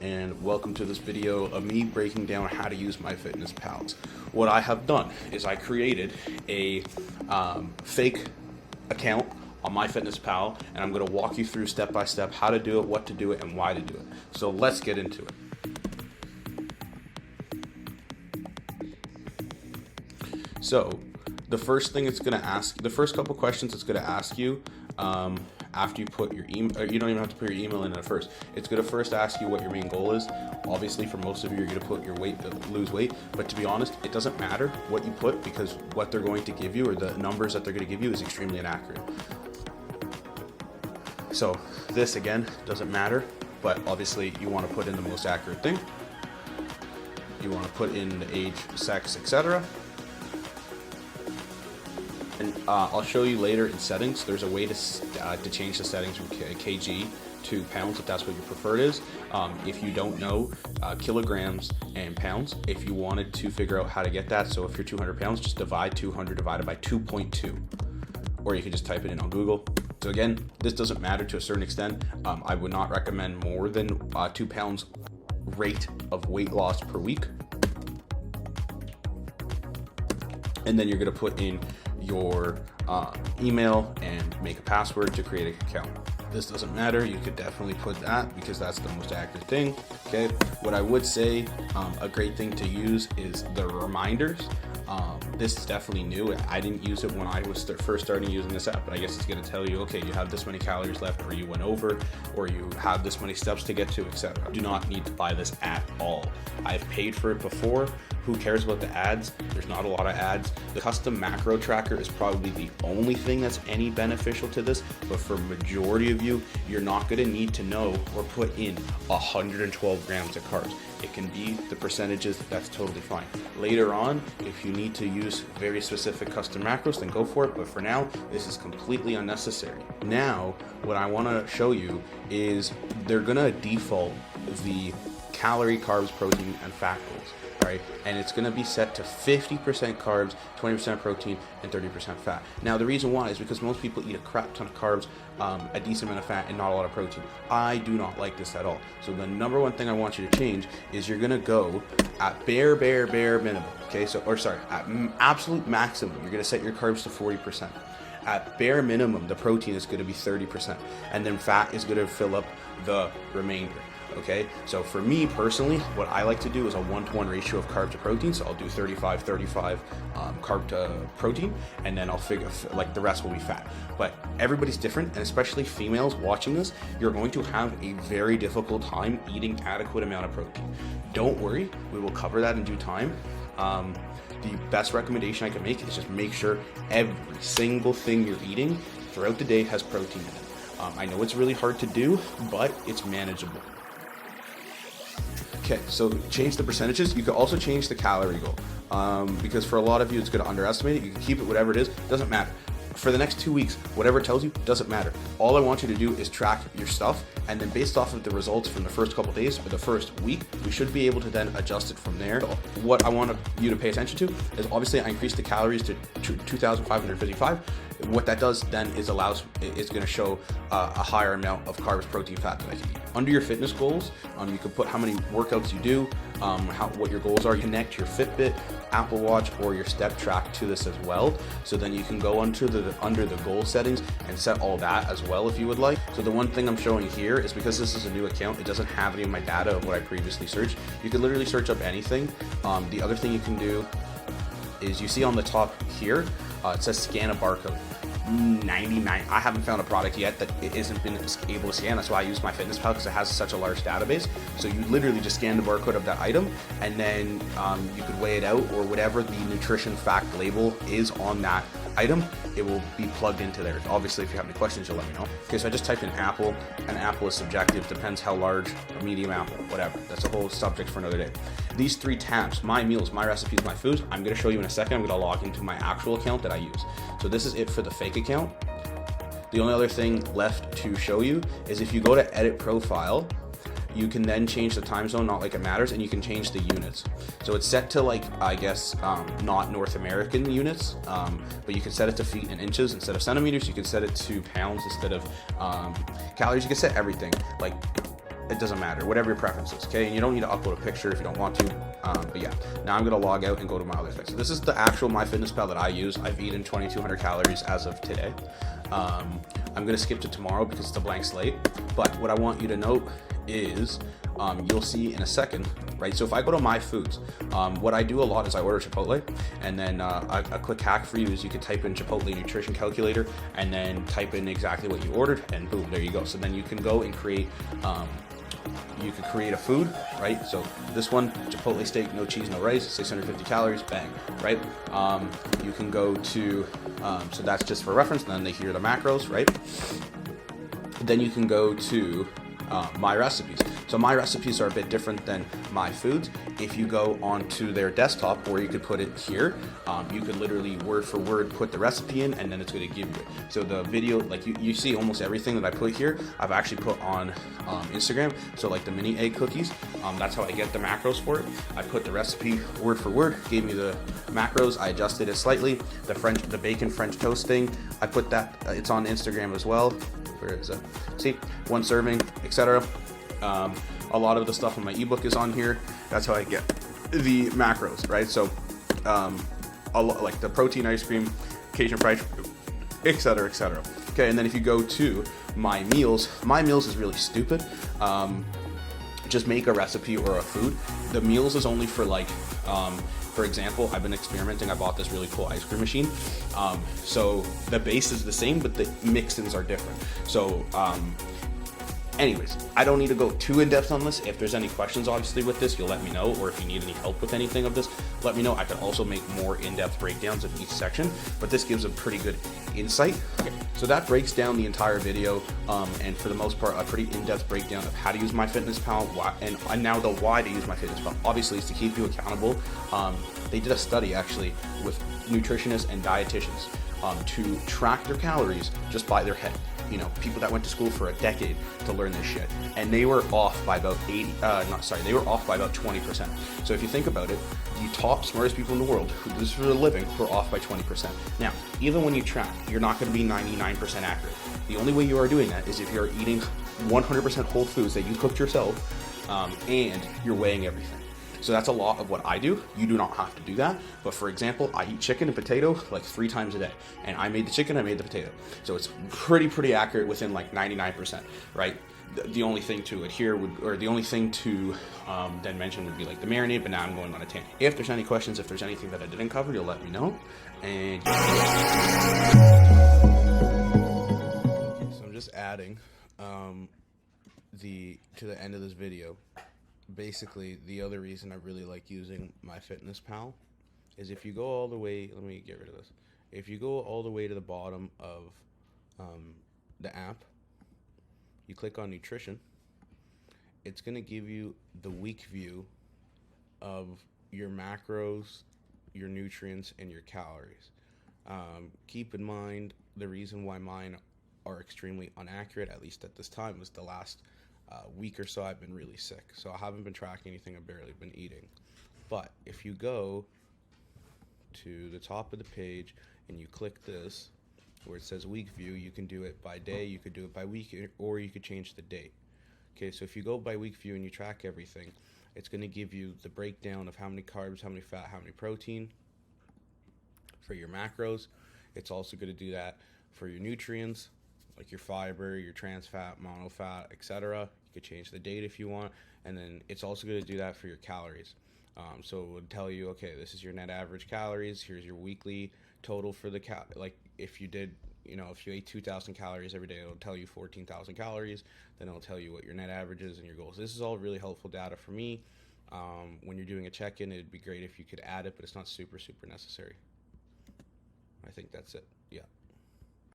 and welcome to this video of me breaking down how to use MyFitnessPal. What I have done is I created a fake account on MyFitnessPal, and I'm going to walk you through step by step how to do it, what to do it, and why to do it. So let's get into it. So the first thing it's going to ask, the first couple questions it's going to ask you after you put your email, you don't even have to put your email in at first. It's going to first ask you what your main goal is. Obviously, for most of you, you're going to put your weight, lose weight. But to be honest, it doesn't matter what you put, because what they're going to give you, or the numbers that they're going to give you, is extremely inaccurate. So this, again, doesn't matter, but obviously you want to put in the most accurate thing. You want to put in the age, sex, etc. And I'll show you later in settings. There's a way to change the settings from kg to pounds if that's what your preferred is. If you don't know kilograms and pounds, if you wanted to figure out how to get that, so if you're 200 pounds, just divide 200 divided by 2.2, or you can just type it in on Google. So again, this doesn't matter to a certain extent. I would not recommend more than 2 pounds rate of weight loss per week. And then you're going to put in your email and make a password to create an account. This doesn't matter. You could definitely put that because that's the most accurate thing. Okay. What I would say, a great thing to use is the reminders. This is definitely new. I didn't use it when I was first starting using this app, but I guess it's going to tell you, okay, you have this many calories left, or you went over, or you have this many steps to get to, etc. Do not need to buy this at all. I've paid for it before. Who cares about the ads? There's not a lot of ads. The custom macro tracker is probably the only thing that's any beneficial to this, but for majority of you, you're not going to need to know or put in 112 grams of carbs. It can be the percentages, that's totally fine. Later on, if you need to use very specific custom macros, then go for it, but for now, this is completely unnecessary. Now, what I want to show you is they're going to default the calorie, carbs, protein, and fat goals. Right? And it's going to be set to 50% carbs, 20% protein, and 30% fat. Now, the reason why is because most people eat a crap ton of carbs, a decent amount of fat, and not a lot of protein. I do not like this at all. So the number one thing I want you to change is you're going to go at bare minimum. Okay, so, or sorry, at absolute maximum, you're going to set your carbs to 40%. At bare minimum, the protein is going to be 30%, and then fat is going to fill up the remainder. Okay, so for me personally, what I like to do is a 1-to-1 ratio of carb to protein. So I'll do 35 carb to protein, and then I'll figure like the rest will be fat. But everybody's different, and especially females watching this, you're going to have a very difficult time eating adequate amount of protein. Don't worry, we will cover that in due time. The best recommendation I can make is just make sure every single thing you're eating throughout the day has protein in it. I know it's really hard to do, but it's manageable. Okay, so change the percentages. You can also change the calorie goal, because for a lot of you, it's going to underestimate it. You can keep it whatever it is, doesn't matter. For the next 2 weeks, whatever it tells you, doesn't matter. All I want you to do is track your stuff, and then based off of the results from the first couple days or the first week, we should be able to then adjust it from there. So what I want you to pay attention to is obviously I increased the calories to 2,555. What that does then is it's going to show a higher amount of carbs, protein, fat that I can eat. Under your fitness goals, you can put how many workouts you do, what your goals are. You connect your Fitbit, Apple Watch, or your step track to this as well. So then you can go under the goal settings and set all that as well if you would like. So the one thing I'm showing here is because this is a new account, it doesn't have any of my data of what I previously searched. You can literally search up anything. The other thing you can do is you see on the top here, it says scan a barcode. 99. I haven't found a product yet that it isn't been able to scan. That's why I use MyFitnessPal, because it has such a large database. So you literally just scan the barcode of that item, and then you could weigh it out, or whatever the nutrition fact label is on that item, it will be plugged into there. Obviously, if you have any questions, you'll let me know. Okay, so I just typed in apple, and apple is subjective, depends how large, medium apple, whatever. That's a whole subject for another day. These 3 tabs, my meals, my recipes, my foods, I'm going to show you in a second. I'm going to log into my actual account that I use. So this is it for the fake account. The only other thing left to show you is if you go to edit profile, you can then change the time zone, not like it matters, and you can change the units. So it's set to, like, I guess, not North American units, but you can set it to feet and inches instead of centimeters. You can set it to pounds instead of calories. You can set everything. Like, it doesn't matter, whatever your preference is, okay? And you don't need to upload a picture if you don't want to, but yeah. Now I'm gonna log out and go to my other thing. So this is the actual MyFitnessPal that I use. I've eaten 2,200 calories as of today. I'm gonna skip to tomorrow because it's a blank slate, but what I want you to note is you'll see in a second, right? So if I go to My Foods, what I do a lot is I order Chipotle, and then a quick hack for you is you can type in Chipotle nutrition calculator and then type in exactly what you ordered, and boom, there you go. So then you can go and create you could create a food, right? So this one, Chipotle steak, no cheese, no rice, 650 calories, bang, right? You can go to, so that's just for reference, and then they hear the macros, right? Then you can go to My Recipes. So My Recipes are a bit different than My Foods. If you go onto their desktop, or you could put it here, you could literally word for word put the recipe in, and then it's going to give you it. So the video, like you see almost everything that I put here, I've actually put on Instagram. So like the mini egg cookies, that's how I get the macros for it. I put the recipe word for word, gave me the macros, I adjusted it slightly. The bacon French toast thing, I put that, it's on Instagram as well. Where is it? See, 1 serving, etc. A lot of the stuff in my ebook is on here. That's how I get the macros, right? So, like the protein ice cream, Cajun fried, etc., etc. Okay, and then if you go to My Meals is really stupid. Just make a recipe or a food. The meals is only for like, for example, I've been experimenting. I bought this really cool ice cream machine. So the base is the same, but the mix-ins are different. So, anyways, I don't need to go too in depth on this. If there's any questions, obviously, with this, you'll let me know. Or if you need any help with anything of this, let me know. I can also make more in-depth breakdowns of each section, but this gives a pretty good insight. Okay, so that breaks down the entire video, and for the most part, a pretty in-depth breakdown of how to use MyFitnessPal, why, and now the why to use MyFitnessPal. Obviously, is to keep you accountable. They did a study actually with nutritionists and dietitians to track their calories just by their head. You know, people that went to school for a decade to learn this shit, and they were off by about 20%. So if you think about it, the top smartest people in the world who do this for a living were off by 20%. Now, even when you track, you're not going to be 99% accurate. The only way you are doing that is if you're eating 100% whole foods that you cooked yourself, and you're weighing everything. So that's a lot of what I do. You do not have to do that. But for example, I eat chicken and potato like 3 times a day. And I made the chicken, I made the potato. So it's pretty accurate within like 99%, right? The only thing to adhere would, or the only thing to then mention would be like the marinade, but now I'm going on a tangent. If there's any questions, if there's anything that I didn't cover, you'll let me know. And so I'm just adding to the end of this video. Basically, the other reason I really like using MyFitnessPal is if you go all the way, let me get rid of this. If you go all the way to the bottom of the app, you click on nutrition, it's going to give you the week view of your macros, your nutrients, and your calories. Keep in mind, the reason why mine are extremely inaccurate, at least at this time, was the last week or so I've been really sick. So I haven't been tracking anything, I've barely been eating. But if you go to the top of the page and you click this, where it says week view, you can do it by day, you could do it by week, or you could change the date. Okay, so if you go by week view and you track everything, it's going to give you the breakdown of how many carbs, how many fat, how many protein for your macros. It's also going to do that for your nutrients, like your fiber, your trans fat, mono fat, etc. You could change the date if you want, and then it's also going to do that for your calories. So it would tell you, okay, this is your net average calories. Here's your weekly total for the like if you did, if you ate 2,000 calories every day, it'll tell you 14,000 calories. Then it'll tell you what your net average is and your goals. This is all really helpful data for me. When you're doing a check-in, it'd be great if you could add it, but it's not super necessary. I think that's it. Yeah.